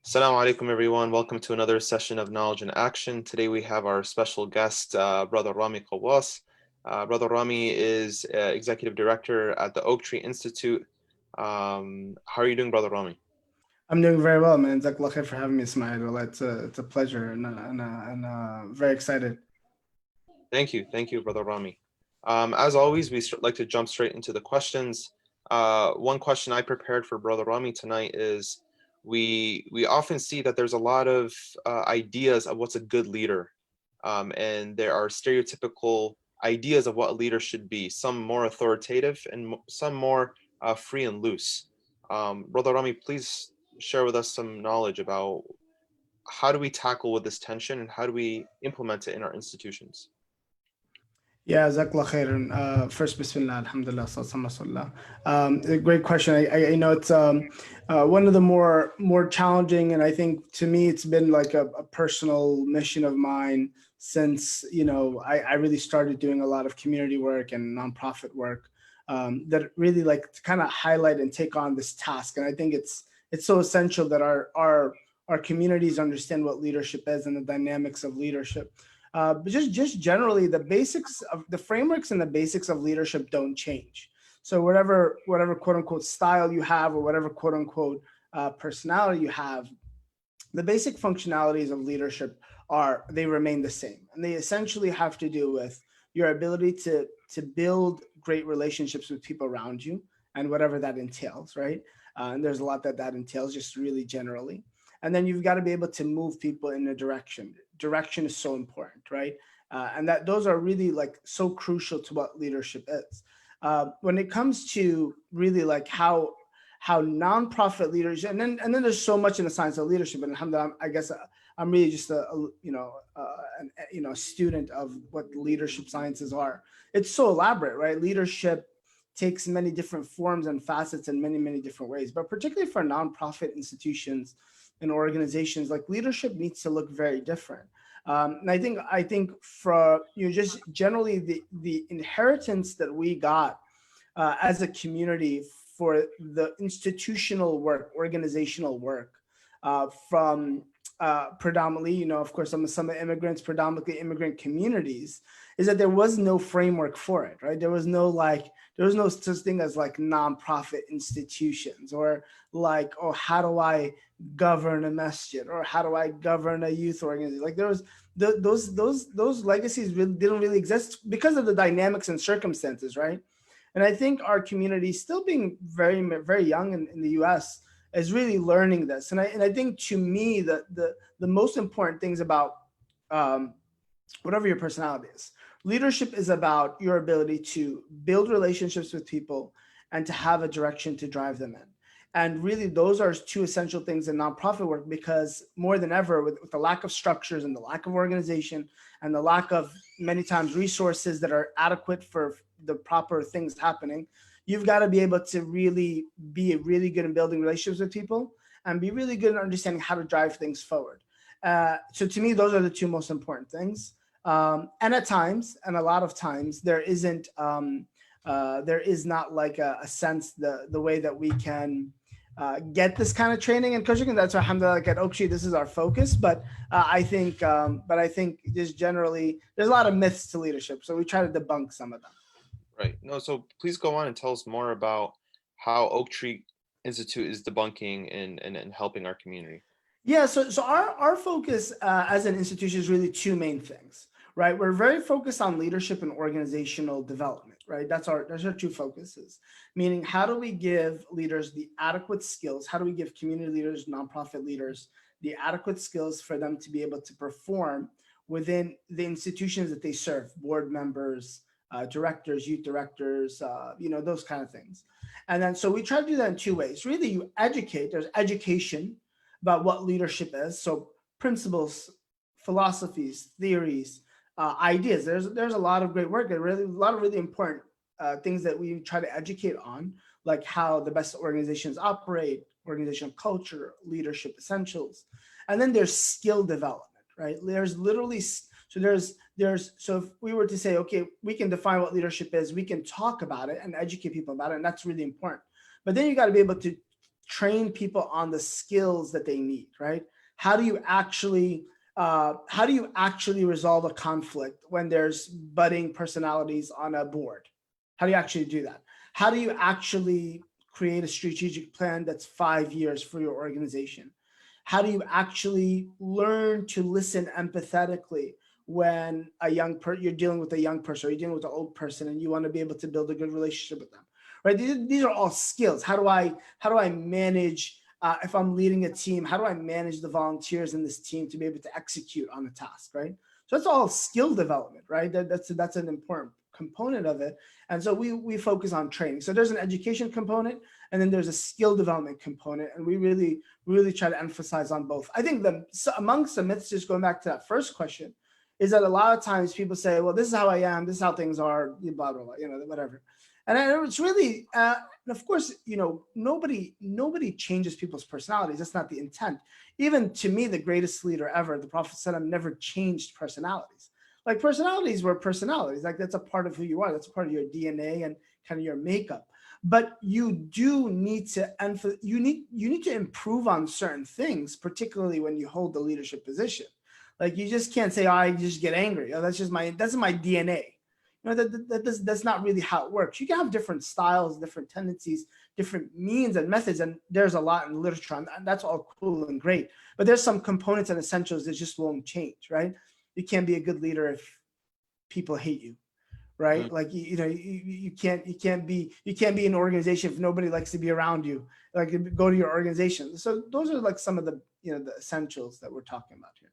Assalamu alaikum, everyone. Welcome to another session of Knowledge in Action. Today we have our special guest, Brother Rami Qawas. Brother Rami is Executive Director at the Oak Tree Institute. How are you doing, Brother Rami? I'm doing very well, man. Jazakallah khair for having me, Ismail. It's a pleasure and very excited. Thank you, Brother Rami. As always, we like to jump straight into the questions. One question I prepared for Brother Rami tonight is, we often see that there's a lot of ideas of what's a good leader, and there are stereotypical ideas of what a leader should be. Some more authoritative and some more free and loose. Brother Rami, please share with us some knowledge about how do we tackle with this tension and how do we implement it in our institutions. Yeah, Jazakallah khairan. First, Bismillah, Alhamdulillah, Sallallahu a great question. I know it's one of the more challenging, and I think to me it's been like a personal mission of mine since I really started doing a lot of community work and nonprofit work that really like to kind of highlight and take on this task. And I think it's so essential that our communities understand what leadership is and the dynamics of leadership. But just generally, the basics of the frameworks and the basics of leadership don't change. So whatever quote unquote style you have, or whatever quote unquote personality you have, the basic functionalities of leadership they remain the same, and they essentially have to do with your ability to build great relationships with people around you, and whatever that entails, right? And there's a lot that entails, just really generally. And then you've got to be able to move people in a direction. Direction is so important, right? And that those are really like so crucial to what leadership is. When it comes to really like how nonprofit leaders, and then there's so much in the science of leadership. And alhamdulillah, I guess I'm really just a student of what leadership sciences are. It's so elaborate, right? Leadership takes many different forms and facets in many different ways, but particularly for nonprofit institutions and organizations, like leadership needs to look very different. And I think for just generally the inheritance that we got as a community for the institutional work, organizational work from predominantly, of course, some immigrants, predominantly immigrant communities, is that there was no framework for it, right? There was no such thing as like nonprofit institutions, or like, oh, how do I govern a masjid, or how do I govern a youth organization? Like there was those legacies really didn't really exist because of the dynamics and circumstances, right? And I think our community, still being very young in the U.S., is really learning this. And I think, to me, the most important things about whatever your personality is, leadership is about your ability to build relationships with people and to have a direction to drive them in. And really, those are two essential things in nonprofit work, because more than ever, with the lack of structures and the lack of organization and the lack of many times resources that are adequate for the proper things happening, you've got to be able to really be really good in building relationships with people and be really good in understanding how to drive things forward. So to me, those are the two most important things. And at times, and a lot of times, there is not like a sense the way that we can get this kind of training and coaching. And that's why, alhamdulillah, like at Oak Tree, this is our focus. But I think just generally, there's a lot of myths to leadership, so we try to debunk some of them. Right. No, so please go on and tell us more about how Oak Tree Institute is debunking and helping our community. Yeah, so our focus as an institution is really two main things, right? We're very focused on leadership and organizational development, right? That's our two focuses. Meaning, how do we give leaders the adequate skills? How do we give community leaders, nonprofit leaders, the adequate skills for them to be able to perform within the institutions that they serve, board members, directors, youth directors, those kind of things. And then, so we try to do that in two ways. Really, you educate. There's education about what leadership is. So principles, philosophies, theories, ideas. There's a lot of great work, and really a lot of really important things that we try to educate on, like how the best organizations operate, organizational culture, leadership essentials. And then there's skill development, right? There's literally, so if we were to say, okay, we can define what leadership is, we can talk about it and educate people about it, and that's really important. But then you got to be able to train people on the skills that they need, right? How do you actually resolve a conflict when there's budding personalities on a board? How do you actually do that? How do you actually create a strategic plan that's 5 years for your organization? How do you actually learn to listen empathetically when you're dealing with a young person, or you're dealing with an old person, and you want to be able to build a good relationship with them, right? These are all skills. How do I manage, if I'm leading a team, how do I manage the volunteers in this team to be able to execute on a task, right? So that's all skill development, right? That's an important component of it. And so we focus on training. So there's an education component, and then there's a skill development component, and we really try to emphasize on both. I think amongst the myths, just going back to that first question, is that a lot of times people say, well, this is how I am, this is how things are, blah blah blah, whatever. And it's really, of course, nobody changes people's personalities. That's not the intent. Even to me, the greatest leader ever, the Prophet ﷺ, never changed personalities. Like, personalities were personalities. Like, that's a part of who you are. That's a part of your DNA and kind of your makeup. But you do need to you need to improve on certain things, particularly when you hold the leadership position. Like, you just can't say, oh, I just get angry. Oh, that's my DNA. That's not really how it works. You can have different styles, different tendencies, different means and methods, and there's a lot in literature, and that's all cool and great. But there's some components and essentials that just won't change, right? You can't be a good leader if people hate you, right? Like, you can't be an organization if nobody likes to be around you. Like, go to your organization. So those are like some of the the essentials that we're talking about here.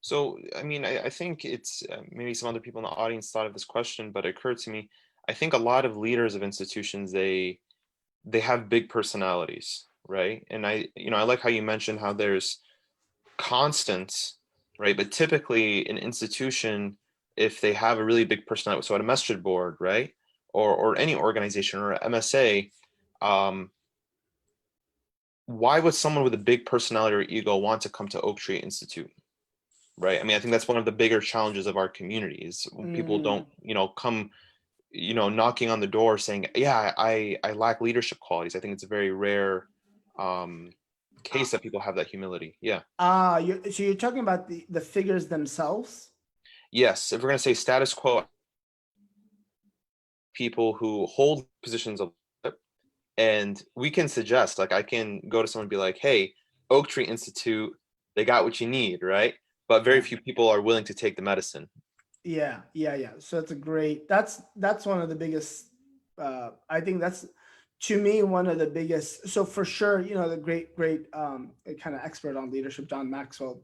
So, I mean, I think it's maybe some other people in the audience thought of this question, but it occurred to me. I think a lot of leaders of institutions, they have big personalities, right? And I like how you mentioned how there's constants, right? But typically, an institution, if they have a really big personality, so at a masjid board, right, or any organization or MSA, why would someone with a big personality or ego want to come to Oak Tree Institute? Right. I mean, I think that's one of the bigger challenges of our communities. When people don't, come, knocking on the door saying, yeah, I lack leadership qualities. I think it's a very rare case that people have that humility. Yeah. So you're talking about the figures themselves? Yes. If we're going to say status quo, people who hold positions of leadership, and we can suggest, like, I can go to someone and be like, hey, Oak Tree Institute, they got what you need, right? But very few people are willing to take the medicine. Yeah. So that's one of the biggest, I think that's, to me, one of the biggest. So for sure, the great kind of expert on leadership, John Maxwell,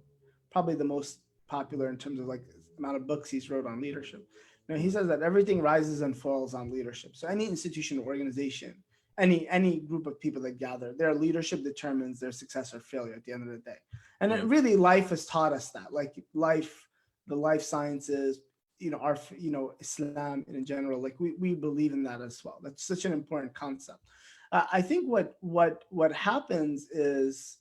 probably the most popular in terms of like amount of books he's wrote on leadership. He says that everything rises and falls on leadership. So any institution or organization, any group of people that gather, their leadership determines their success or failure at the end of the day. And it really, life has taught us that. Like, the life sciences, our Islam in general, like, we believe in that as well. That's such an important concept. I think what happens is,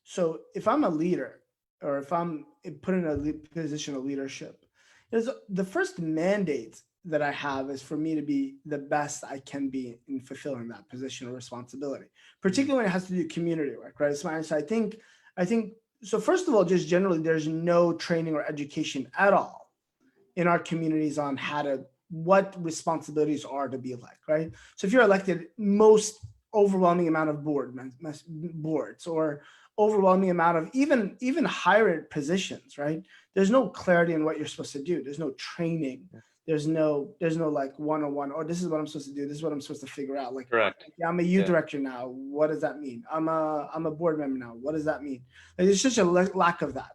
so if I'm a leader, or if I'm put in a position of leadership, is the first mandate that I have is for me to be the best I can be in fulfilling that position of responsibility, particularly when it has to do community work, right? So I think so. First of all, just generally, there's no training or education at all in our communities on what responsibilities are to be like, right? So if you're elected, most overwhelming amount of boards, or overwhelming amount of even higher positions, right? There's no clarity in what you're supposed to do. There's no training. There's no like one-on-one, or this is what I'm supposed to do. This is what I'm supposed to figure out. Like, correct. Yeah, I'm a youth director now. What does that mean? I'm a board member now. What does that mean? Like, there's such a lack of that.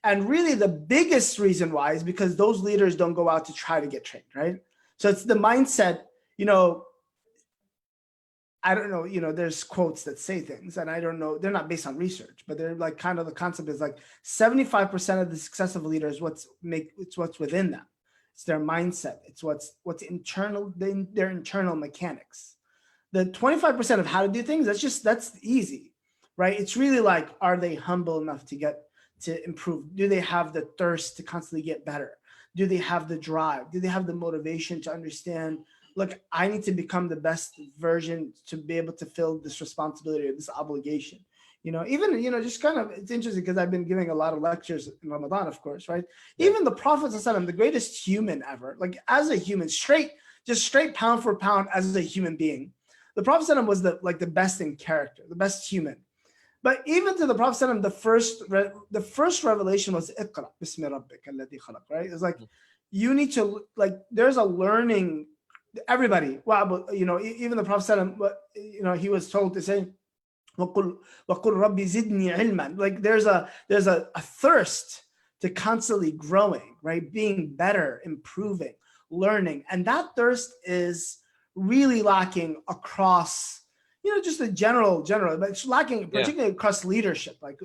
And really, the biggest reason why is because those leaders don't go out to try to get trained, right? So it's the mindset, I don't know, there's quotes that say things, and I don't know, they're not based on research, but they're like, kind of, the concept is like 75% of the success of leaders, it's what's within them. It's their mindset. It's what's internal, their internal mechanics. The 25% of how to do things, that's easy, right? It's really like, are they humble enough to improve? Do they have the thirst to constantly get better? Do they have the drive? Do they have the motivation to understand look, I need to become the best version to be able to fill this responsibility or this obligation. Even, just kind of, it's interesting because I've been giving a lot of lectures in Ramadan, of course, right? Yeah. Even the Prophet ﷺ, the greatest human ever, like as a human, just straight pound for pound as a human being, the Prophet ﷺ was the best in character, the best human. But even to the Prophet ﷺ, the first revelation was Iqra, Bismi Rabbika alladhi khalaq, right? It's like, you need to, like, there's a learning, everybody, well, even the Prophet ﷺ, he was told to say, وَقُلْ رَبِّ زِدْنِي عِلْمًا. Like there's a thirst to constantly growing, right? Being better, improving, learning. And that thirst is really lacking across, just the general, but it's lacking particularly across leadership. Like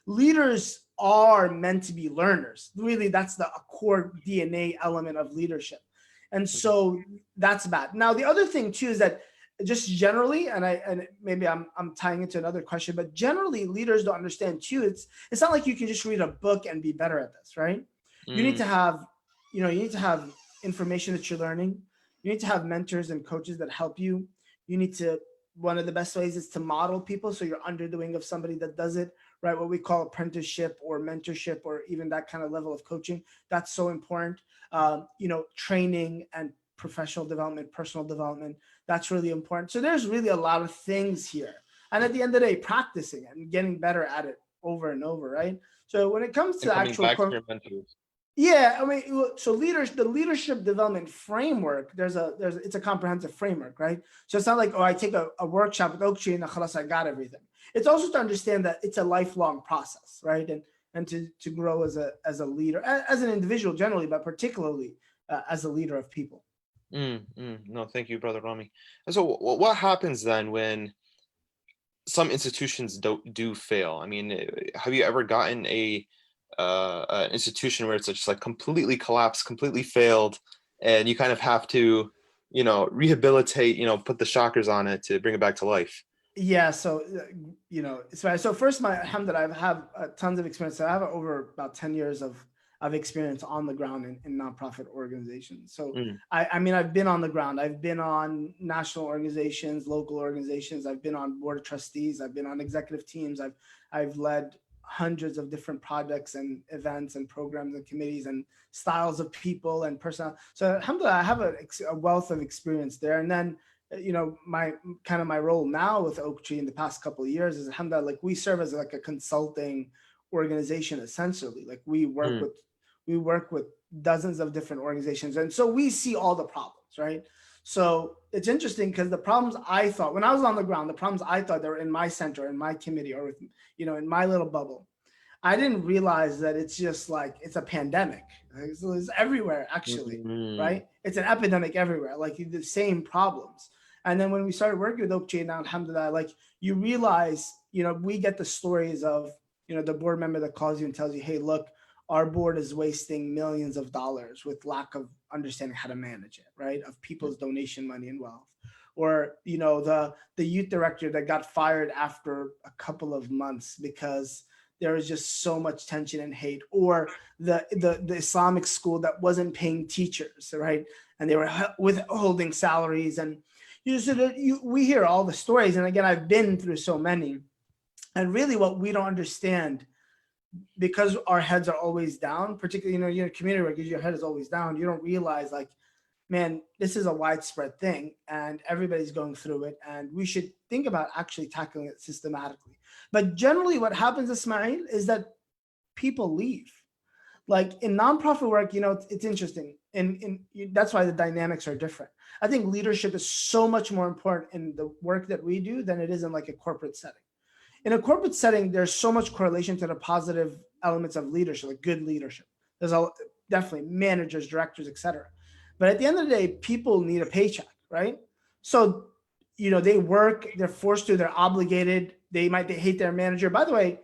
leaders are meant to be learners. Really, that's a core DNA element of leadership. And so that's bad. Now, the other thing too is that just generally, and maybe I'm tying into another question, but generally leaders don't understand too. It's not like you can just read a book and be better at this, right? You need to have, you need to have information that you're learning. You need to have mentors and coaches that help you. You need to, one of the best ways is to model people. So you're under the wing of somebody that does it, right? What we call apprenticeship or mentorship or even that kind of level of coaching. That's so important. Training and professional development, personal development, that's really important. So there's really a lot of things here. And at the end of the day, practicing it and getting better at it over and over, right? So when it comes to coming back to your mentors. Yeah, I mean, so the leadership development framework, it's a comprehensive framework, right? So it's not like, I take a workshop with Oaktree and khalas, I got everything. It's also to understand that it's a lifelong process, right? And to grow as a leader, as an individual generally, but particularly as a leader of people. No, thank you, Brother Rami. And so what happens then when some institutions do fail? I mean, have you ever gotten an institution where it's just like completely collapsed, completely failed, and you kind of have to, rehabilitate, put the shockers on it to bring it back to life? Yeah, so so first, alhamdulillah, I have tons of experience. So I have over about 10 years of experience on the ground in nonprofit organizations. So I mean, I've been on the ground. I've been on national organizations, local organizations. I've been on board of trustees. I've been on executive teams. I've led hundreds of different projects and events and programs and committees and styles of people and personnel. So alhamdulillah, I have a wealth of experience there. And then my role now with Oaktree in the past couple of years is alhamdulillah, like we serve as like a consulting organization essentially. Like we work with dozens of different organizations, and so we see all the problems, right? So it's interesting because the problems I thought when I was on the ground, the problems I thought that were in my center, in my committee, or with in my little bubble, I didn't realize that it's just like it's a pandemic. It's everywhere actually, right? It's an epidemic everywhere, like the same problems. And then when we started working with Oaktree now, alhamdulillah, like you realize, we get the stories of, the board member that calls you and tells you, hey, look, our board is wasting millions of dollars with lack of understanding how to manage it, right? Of people's donation money and wealth. Or, the youth director that got fired after a couple of months because there was just so much tension and hate, or the Islamic school that wasn't paying teachers, right? And they were withholding salaries. And we hear all the stories. And again, I've been through so many. And really what we don't understand, because our heads are always down, particularly, your community work, your head is always down. You don't realize like, man, this is a widespread thing and everybody's going through it. And we should think about actually tackling it systematically. But generally what happens, Ismail, is that people leave. Like in nonprofit work, it's interesting. And that's why the dynamics are different. I think leadership is so much more important in the work that we do than it is in like a corporate setting. In a corporate setting, there's so much correlation to the positive elements of leadership, like good leadership. There's definitely managers, directors, etc. But at the end of the day, people need a paycheck, right? So, they work, they're forced to, they're obligated. They hate their manager. By the way,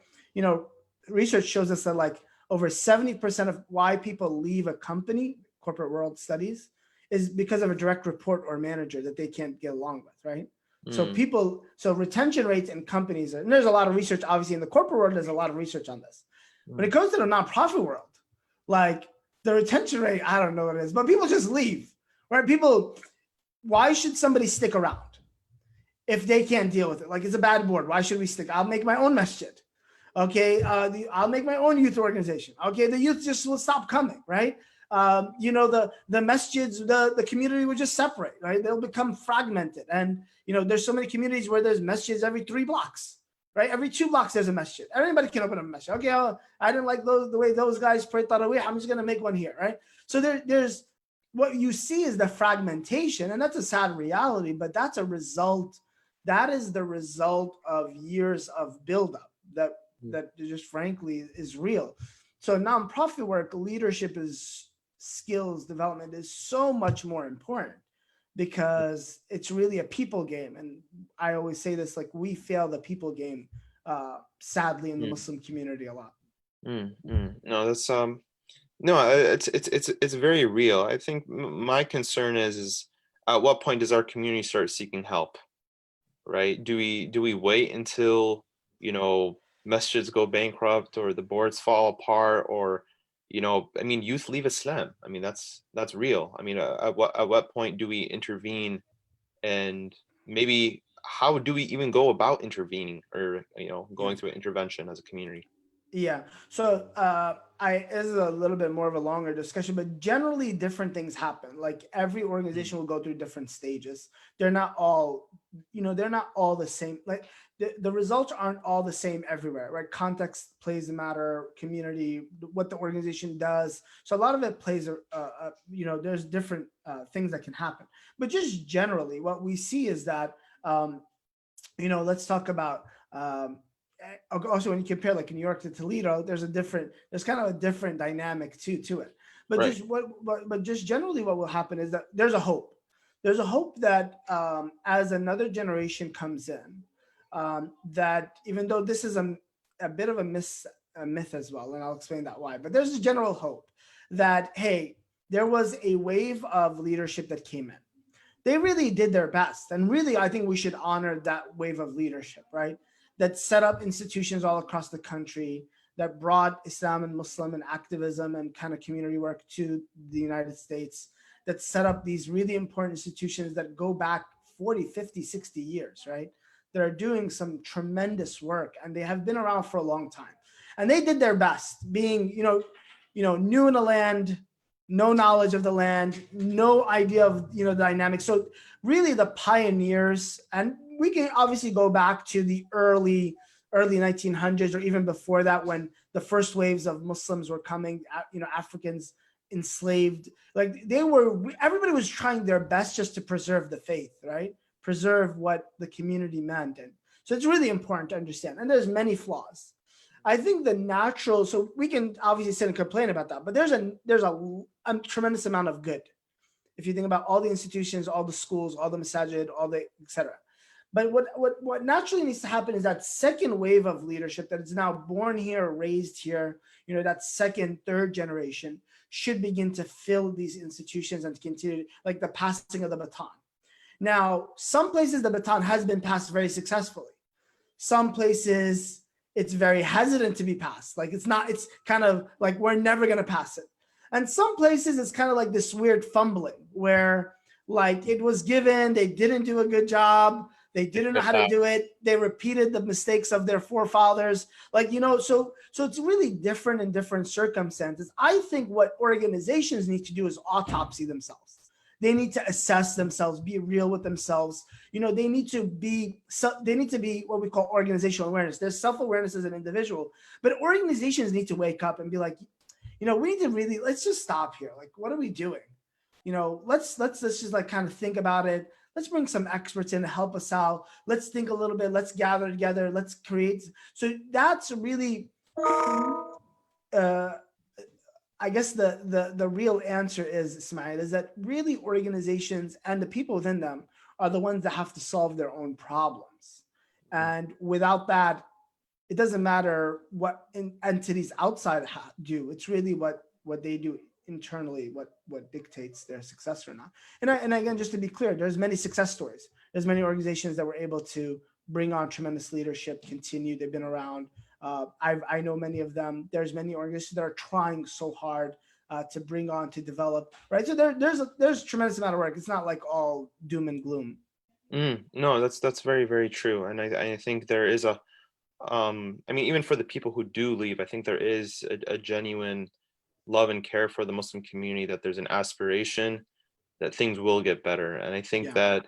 research shows us that like over 70% of why people leave a company, corporate world studies, is because of a direct report or manager that they can't get along with, right? So retention rates in companies, and there's a lot of research, obviously in the corporate world, there's a lot of research on this. When it comes to the nonprofit world, like the retention rate, I don't know what it is, but people just leave, right? why should somebody stick around if they can't deal with it? Like, it's a bad board. Why should we stick? I'll make my own masjid. Okay, I'll make my own youth organization. Okay, the youth just will stop coming, right? The masjids, the community will just separate, right? They'll become fragmented, and there's so many communities where there's masjids every 3 blocks, right? Every 2 blocks there's a masjid. Everybody can open a masjid. Okay, I didn't like the way those guys pray tarawih. I'm just gonna make one here, right? So there's what you see is the fragmentation, and that's a sad reality, but that's a result. That is the result of years of buildup that just frankly is real. So nonprofit work, leadership is skills development is so much more important because it's really a people game. And I always say this, like, we fail the people game, sadly, in the Mm, Muslim community a lot. No, that's no, it's very real. I think my concern is at what point does our community start seeking help, right? Do we wait until, masjids go bankrupt or the boards fall apart, or, I mean, youth leave Islam. I mean, that's real. I mean, at what point do we intervene, and maybe how do we even go about intervening, or, Yeah. going through an intervention as a community? Yeah. So this is a little bit more of a longer discussion, but generally different things happen. Like, every Mm, organization will go through different stages. They're not all, they're not all the same. Like, the results aren't all the same everywhere, right? Context plays a matter, community, what the organization does. So a lot of it plays there's different things that can happen. But just generally, what we see is that let's talk about also when you compare like New York to Toledo, there's kind of a different dynamic to it. But right. just generally, what will happen is that there's a hope. There's a hope that as another generation comes in, that even though this is a bit of a myth as well, and I'll explain that why. But there's a general hope that, hey, there was a wave of leadership that came in. They really did their best. And really, I think we should honor that wave of leadership, right? That set up institutions all across the country, that brought Islam and Muslim and activism and kind of community work to the United States, that set up these really important institutions that go back 40, 50, 60 years, right? That are doing some tremendous work, and they have been around for a long time. And they did their best, being, new in the land, no knowledge of the land, no idea of the dynamics. So really, the pioneers, and we can obviously go back to the early 1900s or even before that, when the first waves of Muslims were coming, Africans enslaved, like everybody was trying their best just to preserve the faith, right? Preserve what the community meant. And so it's really important to understand, and there's many flaws. I think the natural, so we can obviously sit and complain about that, but there's a tremendous amount of good. If you think about all the institutions, all the schools, all the masajid, all the etc. But what naturally needs to happen is that second wave of leadership that is now born here, raised here, that second, third generation should begin to fill these institutions and to continue, like the passing of the baton. Now, some places the baton has been passed very successfully. Some places it's very hesitant to be passed. Like, it's kind of like we're never going to pass it. And some places it's kind of like this weird fumbling where, like, it was given, they didn't do a good job, they didn't know how to do it, they repeated the mistakes of their forefathers. Like, so it's really different in different circumstances. I think what organizations need to do is autopsy themselves. They need to assess themselves, be real with themselves. They need to be what we call organizational awareness. There's self-awareness as an individual, but organizations need to wake up and be like, we need to really, let's just stop here. Like, what are we doing? Let's just like kind of think about it. Let's bring some experts in to help us out. Let's think a little bit. Let's gather together. Let's create. So that's really, I guess the real answer is, Ismail, is that really organizations and the people within them are the ones that have to solve their own problems. And without that, it doesn't matter what entities outside do. It's really what they do internally, what dictates their success or not. And again, just to be clear, there's many success stories. There's many organizations that were able to bring on tremendous leadership, continue. They've been around. I know many of them. There's many organizations that are trying so hard. to bring on, to develop, right? So there's a tremendous amount of work. It's not like all doom and gloom. No, that's very, very true. And I think there is a I mean, even for the people who do leave, I think there is a genuine love and care for the Muslim community, that there's an aspiration that things will get better. And I think Yeah, that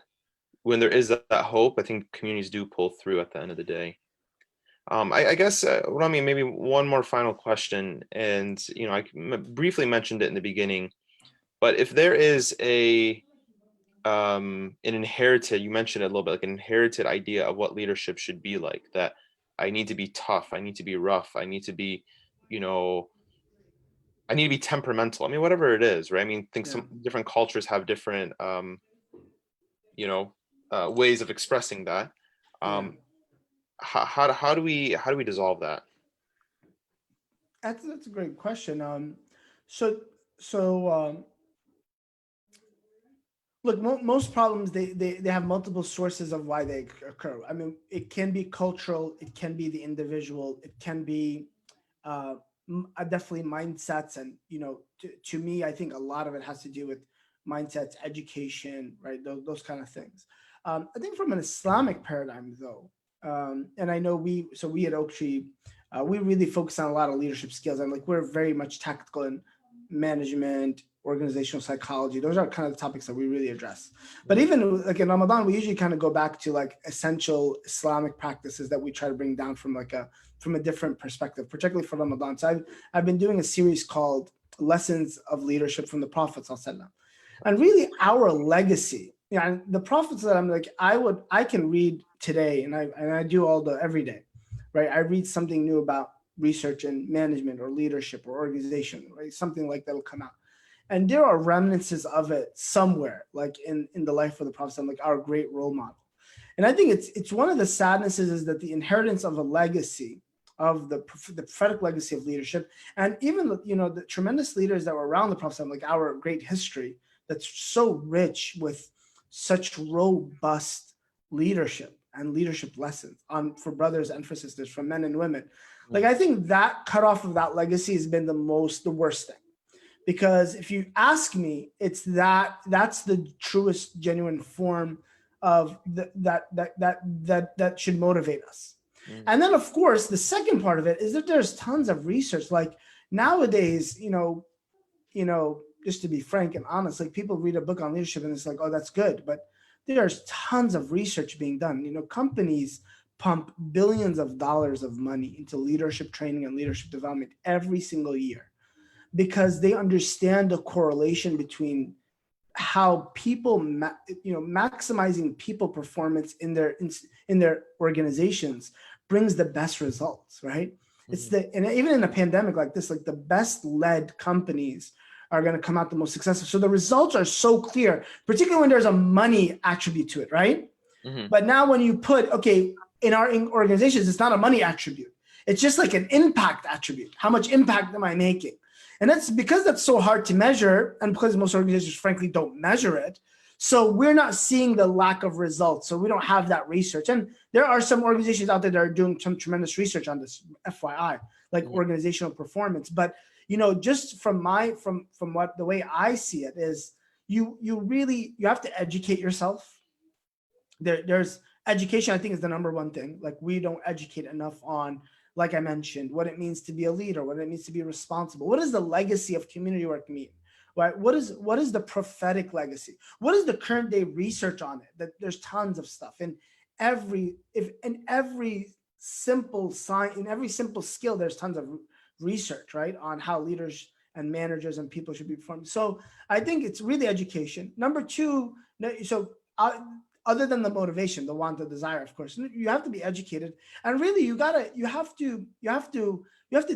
when there is that hope, I think communities do pull through at the end of the day. I guess, Rami, maybe one more final question, and I briefly mentioned it in the beginning, but if there is an inherited, you mentioned it a little bit, like an inherited idea of what leadership should be like, that I need to be tough, I need to be rough, I need to be, you know, I need to be temperamental. I mean, whatever it is, right? I mean, I think yeah, some different cultures have different, you know, ways of expressing that. yeah. Um, how do we dissolve that? That's a great question. So so look, most problems, they have multiple sources of why they occur. I mean, it can be cultural, it can be the individual, it can be uh, definitely mindsets, and to me, I think a lot of it has to do with mindsets, education, right? Those kind of things. I think from an Islamic paradigm, though, and I know we at Oak Tree, we really focus on a lot of leadership skills, and like we're very much tactical in management, organizational psychology. Those are kind of the topics that we really address. But Mhm. even like in Ramadan, we usually kind of go back to like essential Islamic practices that we try to bring down from a different perspective, particularly for Ramadan. So I've been doing a series called Lessons of Leadership from the Prophet ﷺ. And really our legacy. And the prophets that I'm like, I can read today, and I do all the every day, right? I read something new about research and management or leadership or organization, right? Something like that'll come out. And there are remnants of it somewhere, like in the life of the Prophet, like our great role model. And I think it's one of the sadnesses is that the inheritance of a legacy of the prophetic legacy of leadership, and even the tremendous leaders that were around the Prophet, like our great history that's so rich with such robust leadership and leadership lessons on for brothers and for sisters, for men and women. Like I think that cut off of that legacy has been the worst thing, because if you ask me, that's the truest genuine form of that should motivate us. Mm. And then of course the second part of it is that there's tons of research, like nowadays, just to be frank and honest, like people read a book on leadership and it's like, oh, that's good, but there's tons of research being done. Companies pump billions of dollars of money into leadership training and leadership development every single year, because they understand the correlation between how people, maximizing people performance in their organizations brings the best results, right? Mhm. And even in a pandemic like this, like the best led companies are going to come out the most successful. So the results are so clear, particularly when there's a money attribute to it, right? Mhm. But now when you put, okay, in our organizations, it's not a money attribute. It's just like an impact attribute. How much impact am I making? And that's because that's so hard to measure, and because most organizations, frankly, don't measure it. So we're not seeing the lack of results. So we don't have that research. And there are some organizations out there that are doing some tremendous research on this, FYI, like Mhm. organizational performance. But just from what the way I see it is, you have to educate yourself. There's education, I think, is the number one thing. Like we don't educate enough on, like I mentioned, what it means to be a leader, what it means to be responsible. What does the legacy of community work mean? Right? What is the prophetic legacy? What is the current day research on it? That there's tons of stuff. And every simple sign, in every simple skill, there's tons of research, right? On how leaders and managers and people should be performed. So I think it's really education. Number two, so other than the motivation, the want, the desire, of course, you have to be educated. And really, you have to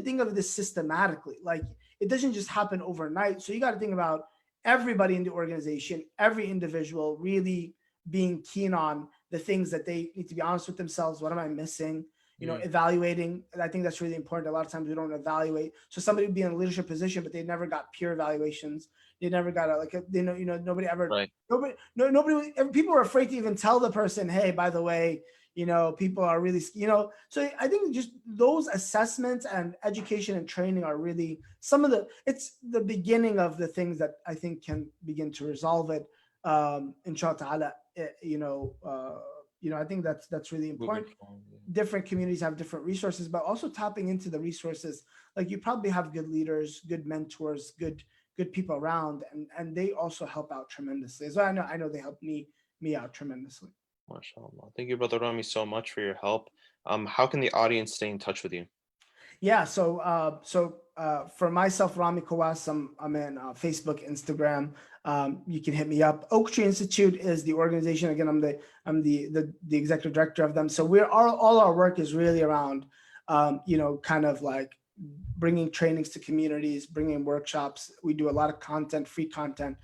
think of this systematically. Like it doesn't just happen overnight. So you got to think about everybody in the organization, every individual really being keen on the things that they need to be honest with themselves. What am I missing? Mm. Evaluating. And I think that's really important. A lot of times we don't evaluate. So somebody would be in a leadership position, but they never got peer evaluations. They never got nobody ever, Right. nobody, no, nobody, people were afraid to even tell the person, hey, by the way, People are really, so I think just those assessments and education and training are really it's the beginning of the things that I think can begin to resolve it. Inshallah ta'ala, I think that's really Moving important. forward. Yeah. Different communities have different resources, but also tapping into the resources. Like, you probably have good leaders, good mentors, good people around, and they also help out tremendously. So I know they helped me out tremendously. MashaAllah. Thank you, Brother Rami, so much for your help. How can the audience stay in touch with you? Yeah. So for myself, Rami Kawas, I'm in Facebook, Instagram. You can hit me up. Oak Tree Institute is the organization. Again, I'm the executive director of them. So we're all our work is really around, kind of like bringing trainings to communities, bringing workshops. We do a lot of content, free content,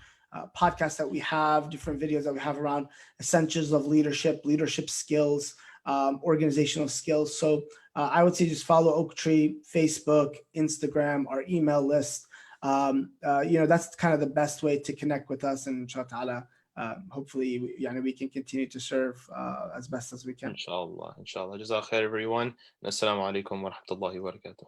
podcasts that we have, different videos that we have around essentials of leadership skills, organizational skills. So I would say just follow Oak Tree, Facebook, Instagram, our email list. That's kind of the best way to connect with us. And inshallah, hopefully, we can continue to serve as best as we can. Inshallah. Inshallah. Jazakallah khair, everyone. And assalamu alaikum wa rahmatullahi wa barakatuh.